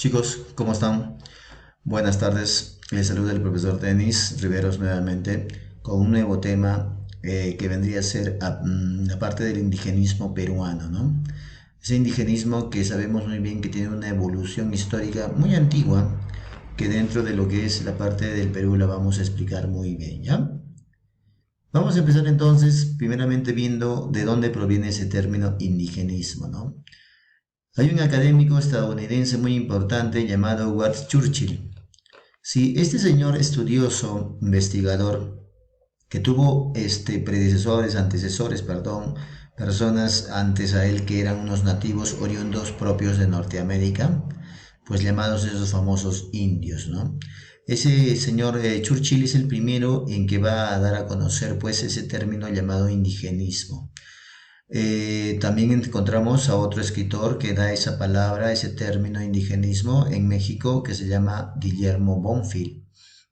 Chicos, ¿cómo están? Buenas tardes. Les saluda el profesor Denis Riveros nuevamente con un nuevo tema que vendría a ser la parte del indigenismo peruano, ¿no? Ese indigenismo que sabemos muy bien que tiene una evolución histórica muy antigua, que dentro de lo que es la parte del Perú la vamos a explicar muy bien, ¿ya? Vamos a empezar entonces, primeramente viendo de dónde proviene ese término indigenismo, ¿no? Hay un académico estadounidense muy importante llamado Watts Churchill. Sí, este señor estudioso, investigador, que tuvo antecesores, perdón, personas antes a él que eran unos nativos oriundos propios de Norteamérica, pues llamados esos famosos indios, ¿no? Ese señor Churchill es el primero en que va a dar a conocer pues ese término llamado indigenismo. También encontramos a otro escritor que da esa palabra, ese término indigenismo en México, que se llama Guillermo Bonfil.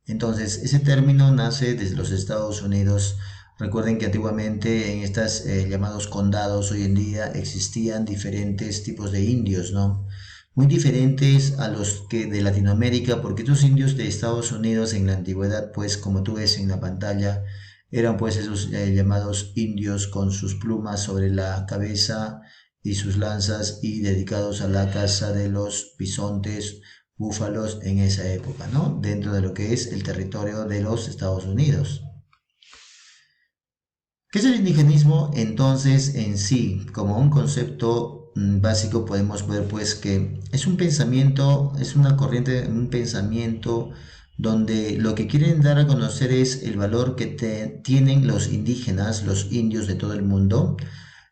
Entonces, ese término nace desde los Estados Unidos. Recuerden que antiguamente en estos llamados condados hoy en día existían diferentes tipos de indios, ¿no? Muy diferentes a los que de Latinoamérica, porque estos indios de Estados Unidos en la antigüedad, pues como tú ves en la pantalla, eran pues esos llamados indios con sus plumas sobre la cabeza y sus lanzas y dedicados a la caza de los bisontes, búfalos en esa época, ¿no? Dentro de lo que es el territorio de los Estados Unidos. ¿Qué es el indigenismo? Entonces, en sí, como un concepto básico, podemos ver pues que es un pensamiento, es una corriente, un pensamiento donde lo que quieren dar a conocer es el valor que tienen los indígenas, los indios de todo el mundo,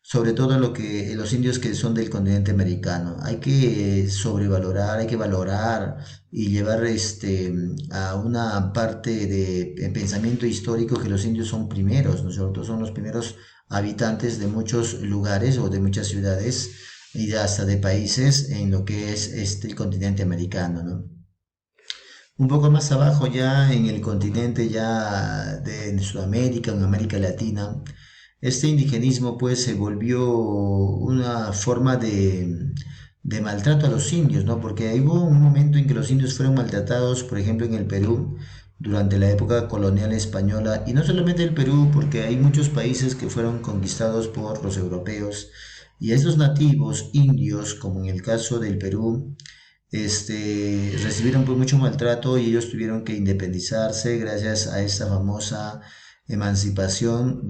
sobre todo lo que los indios que son del continente americano. Hay que sobrevalorar, hay que valorar y llevar a una parte de pensamiento histórico que los indios son primeros, ¿no es cierto? Son los primeros habitantes de muchos lugares o de muchas ciudades y hasta de países en lo que es el continente americano, ¿no? Un poco más abajo ya en el continente ya de Sudamérica, en América Latina, este indigenismo pues se volvió una forma de maltrato a los indios, ¿no? Porque hubo un momento en que los indios fueron maltratados, por ejemplo en el Perú, durante la época colonial española, y no solamente el Perú, porque hay muchos países que fueron conquistados por los europeos, y estos nativos indios, como en el caso del Perú, recibieron pues mucho maltrato y ellos tuvieron que independizarse gracias a esta famosa emancipación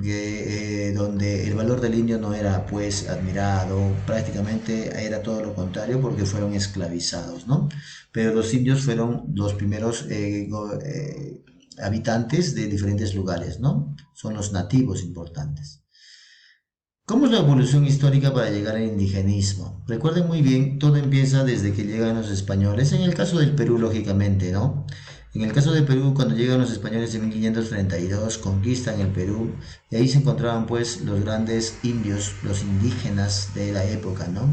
donde el valor del indio no era pues admirado, prácticamente era todo lo contrario porque fueron esclavizados, ¿no? Pero los indios fueron los primeros habitantes de diferentes lugares, ¿no? Son los nativos importantes. ¿Cómo es la evolución histórica para llegar al indigenismo? Recuerden muy bien, todo empieza desde que llegan los españoles, en el caso del Perú, lógicamente, ¿no? En el caso del Perú, cuando llegan los españoles en 1532, conquistan el Perú, y ahí se encontraban pues los grandes indios, los indígenas de la época, ¿no?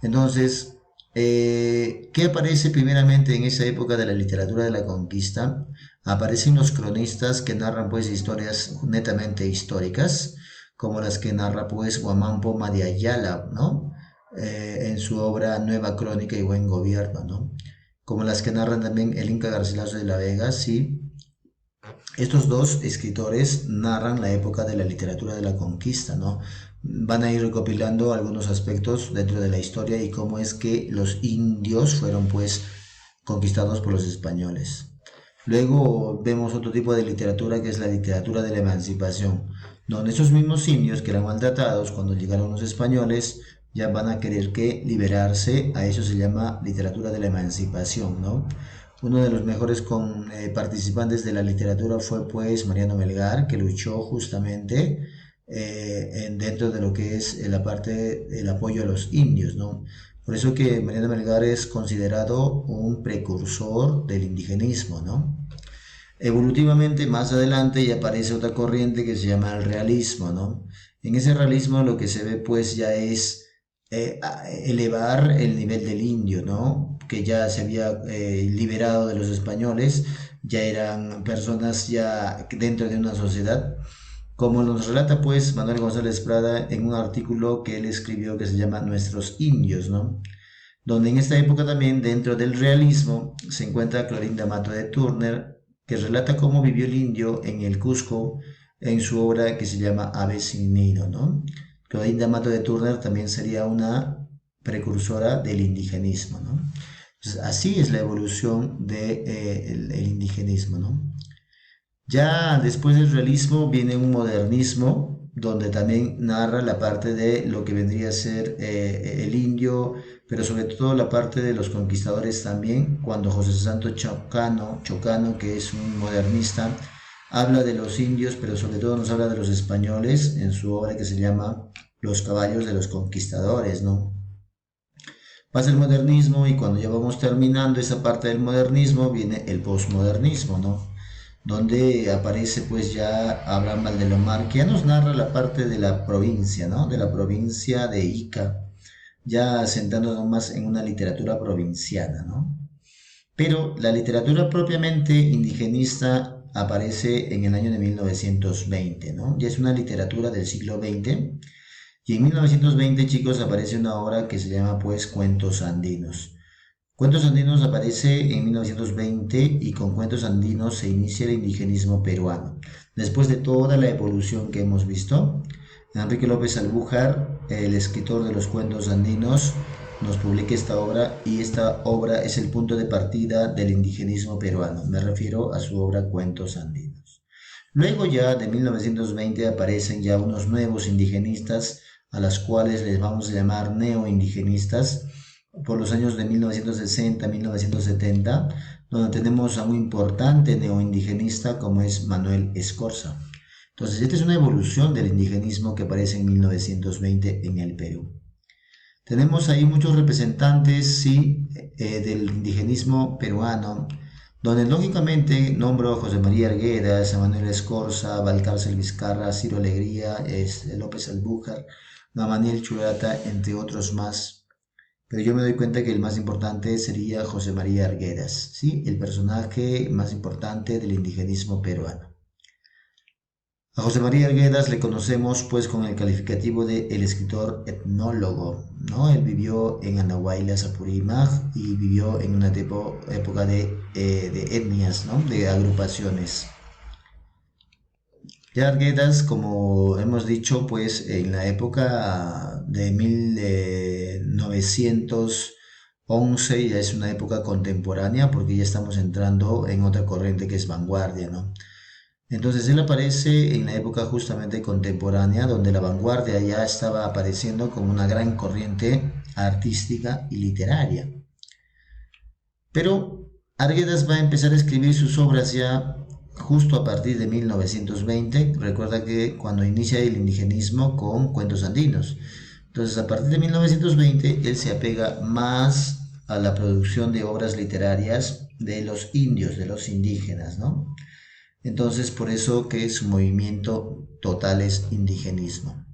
Entonces, ¿qué aparece primeramente en esa época de la literatura de la conquista? Aparecen los cronistas que narran pues historias netamente históricas, como las que narra pues Guamán Poma de Ayala, ¿no? En su obra Nueva Crónica y Buen Gobierno, ¿no? Como las que narran también el Inca Garcilaso de la Vega, sí. Estos dos escritores narran la época de la literatura de la conquista, ¿no? Van a ir recopilando algunos aspectos dentro de la historia y cómo es que los indios fueron pues conquistados por los españoles. Luego vemos otro tipo de literatura que es la literatura de la emancipación, donde esos mismos indios que eran maltratados cuando llegaron los españoles ya van a querer que liberarse. A eso se llama literatura de la emancipación, ¿no? Uno de los mejores participantes de la literatura fue pues Mariano Melgar, que luchó justamente dentro de lo que es la parte del apoyo a los indios, ¿no? Por eso que Mariano Melgar es considerado un precursor del indigenismo, ¿no? Evolutivamente, más adelante ya aparece otra corriente que se llama el realismo, ¿no? En ese realismo lo que se ve pues ya es elevar el nivel del indio, ¿no? Que ya se había liberado de los españoles, ya eran personas ya dentro de una sociedad, como nos relata pues Manuel González Prada en un artículo que él escribió que se llama Nuestros Indios, ¿no? donde en esta época también dentro del realismo se encuentra Clorinda Mato de Turner, que relata cómo vivió el indio en el Cusco en su obra que se llama Ave sin nido, ¿no? Clorinda Mato de Turner también sería una precursora del indigenismo, ¿no? Entonces, así es la evolución del indigenismo, ¿no? Ya después del realismo viene un modernismo donde también narra la parte de lo que vendría a ser el indio, pero sobre todo la parte de los conquistadores también, cuando José Santo Chocano, que es un modernista, habla de los indios, pero sobre todo nos habla de los españoles en su obra que se llama Los caballos de los conquistadores, ¿no? Pasa el modernismo y cuando ya vamos terminando esa parte del modernismo viene el posmodernismo, ¿no? Donde aparece pues ya Abraham Valdelomar, que ya nos narra la parte de la provincia, ¿no? De la provincia de Ica, ya sentándonos más en una literatura provinciana, ¿no? Pero la literatura propiamente indigenista aparece en el año de 1920, ¿no? Ya es una literatura del siglo XX y en 1920, chicos, aparece una obra que se llama pues Cuentos Andinos. Cuentos Andinos aparece en 1920 y con Cuentos Andinos se inicia el indigenismo peruano. Después de toda la evolución que hemos visto, Enrique López Albújar, el escritor de los Cuentos Andinos, nos publica esta obra y esta obra es el punto de partida del indigenismo peruano. Me refiero a su obra Cuentos Andinos. Luego ya de 1920 aparecen ya unos nuevos indigenistas a las cuales les vamos a llamar neoindigenistas por los años de 1960 1970, donde tenemos a un importante neoindigenista como es Manuel Escorza. Entonces, esta es una evolución del indigenismo que aparece en 1920 en el Perú. Tenemos ahí muchos representantes, sí, del indigenismo peruano, donde lógicamente nombro a José María Arguedas, a Manuel Escorza, Valcárcel Vizcarra, Ciro Alegría, López Albújar, Gamaliel Churata, entre otros más. Pero yo me doy cuenta que el más importante sería José María Arguedas, ¿sí? El personaje más importante del indigenismo peruano. A José María Arguedas le conocemos pues con el calificativo de el escritor etnólogo, ¿no? Él vivió en Anahuaylas, Apurímac y vivió en una época de etnias, ¿no? De agrupaciones. Ya Arguedas, como hemos dicho, pues en la época de 1911 ya es una época contemporánea porque ya estamos entrando en otra corriente que es vanguardia, ¿no? Entonces él aparece en la época justamente contemporánea donde la vanguardia ya estaba apareciendo como una gran corriente artística y literaria. Pero Arguedas va a empezar a escribir sus obras ya justo a partir de 1920. Recuerda que cuando inicia el indigenismo con Cuentos Andinos. Entonces a partir de 1920 él se apega más a la producción de obras literarias de los indios, de los indígenas, ¿no? Entonces por eso que su movimiento total es indigenismo.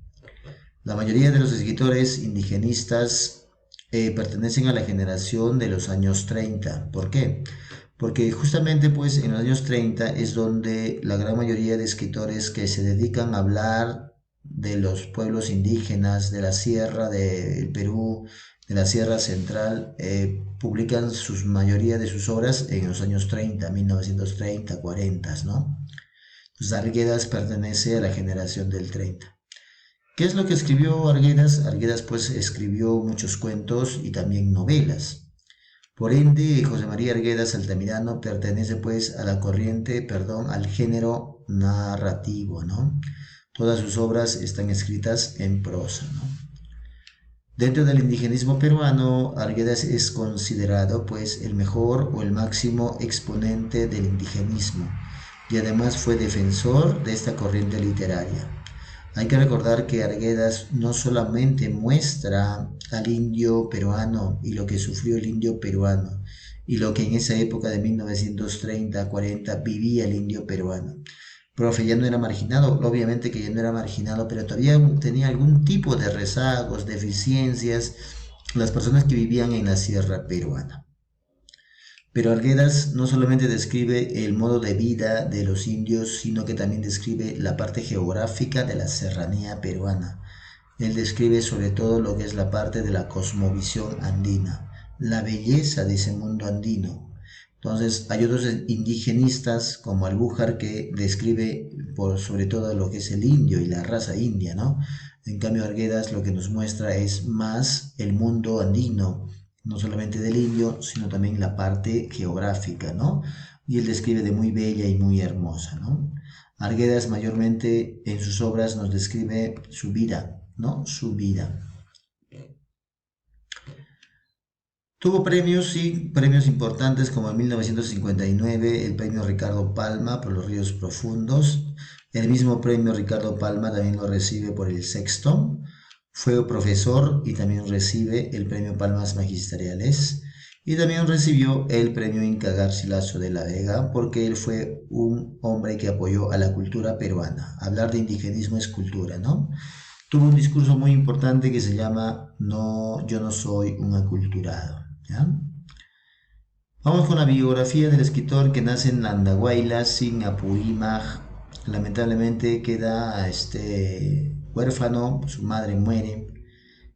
La mayoría de los escritores indigenistas pertenecen a la generación de los años 30. ¿Por qué? Porque justamente pues en los años 30 es donde la gran mayoría de escritores que se dedican a hablar de los pueblos indígenas de la sierra del Perú, de la sierra central, publican su mayoría de sus obras en los años 30, 1930, 40, ¿no? Entonces Arguedas pertenece a la generación del 30. ¿Qué es lo que escribió Arguedas? Arguedas pues escribió muchos cuentos y también novelas. Por ende, José María Arguedas Altamirano pertenece pues a la corriente, perdón, al género narrativo, ¿no? Todas sus obras están escritas en prosa, ¿no? Dentro del indigenismo peruano, Arguedas es considerado pues el mejor o el máximo exponente del indigenismo y además fue defensor de esta corriente literaria. Hay que recordar que Arguedas no solamente muestra al indio peruano y lo que sufrió el indio peruano y lo que en esa época de 1930-40 vivía el indio peruano. Profe, ya no era marginado, obviamente que ya no era marginado, pero todavía tenía algún tipo de rezagos, deficiencias, las personas que vivían en la sierra peruana. Pero Arguedas no solamente describe el modo de vida de los indios, sino que también describe la parte geográfica de la serranía peruana. Él describe sobre todo lo que es la parte de la cosmovisión andina. la belleza de ese mundo andino. Entonces hay otros indigenistas como Albújar que describe sobre todo lo que es el indio y la raza india, ¿no? En cambio Arguedas lo que nos muestra es más el mundo andino, no solamente del indio, sino también la parte geográfica, ¿no? Y él describe de muy bella y muy hermosa, ¿no? Arguedas mayormente en sus obras nos describe su vida, ¿no? Su vida. Tuvo premios, sí, premios importantes como en 1959 el premio Ricardo Palma por Los ríos profundos. El mismo premio Ricardo Palma también lo recibe por El Sexto. Fue profesor y también recibe el premio Palmas Magisteriales. Y también recibió el premio Inca Garcilaso de la Vega porque él fue un hombre que apoyó a la cultura peruana. Hablar de indigenismo es cultura, ¿no? Tuvo un discurso muy importante que se llama No, yo no soy un aculturado. ¿Ya? Vamos con la biografía del escritor que nace en Andahuaylas, sin Apurímac. Lamentablemente queda huérfano, su madre muere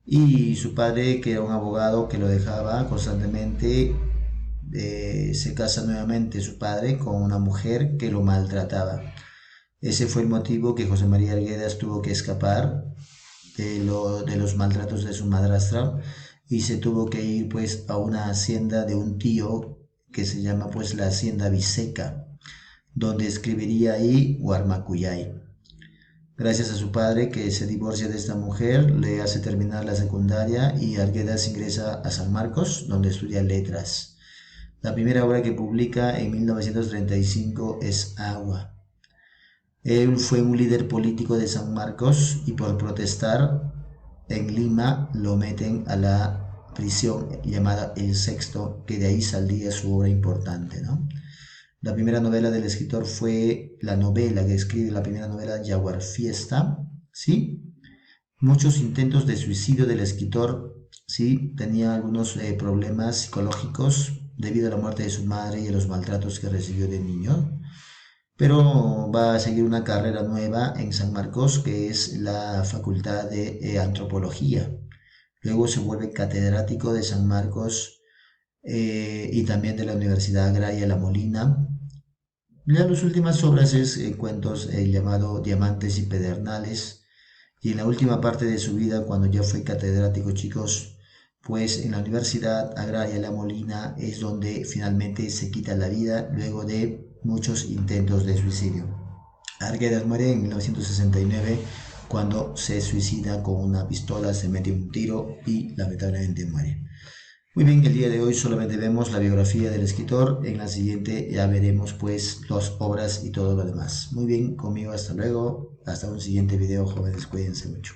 y su padre, que era un abogado que lo dejaba constantemente, se casa nuevamente su padre con una mujer que lo maltrataba. Ese fue el motivo que José María Arguedas tuvo que escapar de los maltratos de su madrastra y se tuvo que ir pues a una hacienda de un tío que se llama pues la hacienda Biseca, donde escribiría ahí Huarmacuyay. Gracias a su padre que se divorcia de esta mujer, le hace terminar la secundaria y Arguedas ingresa a San Marcos, donde estudia letras. La primera obra que publica en 1935 es Agua. Él fue un líder político de San Marcos y por protestar en Lima lo meten a la prisión llamada El Sexto, que de ahí saldría su obra importante, ¿no? La primera novela del escritor fue la novela que escribe, la primera novela, Yaguar Fiesta, ¿sí? Muchos intentos de suicidio del escritor, ¿sí? Tenía algunos problemas psicológicos debido a la muerte de su madre y a los maltratos que recibió de niño, pero va a seguir una carrera nueva en San Marcos, que es la Facultad de Antropología. Luego se vuelve catedrático de San Marcos y también de la Universidad Agraria La Molina. Ya las últimas obras es cuentos llamado Diamantes y Pedernales. Y en la última parte de su vida, cuando ya fue catedrático, chicos, pues en la Universidad Agraria La Molina es donde finalmente se quita la vida luego de muchos intentos de suicidio. Arguedas muere en 1969 cuando se suicida con una pistola, se mete un tiro y lamentablemente muere. Muy bien, el día de hoy solamente vemos la biografía del escritor. En la siguiente ya veremos pues las obras y todo lo demás. Muy bien, conmigo hasta luego. Hasta un siguiente video, jóvenes, cuídense mucho.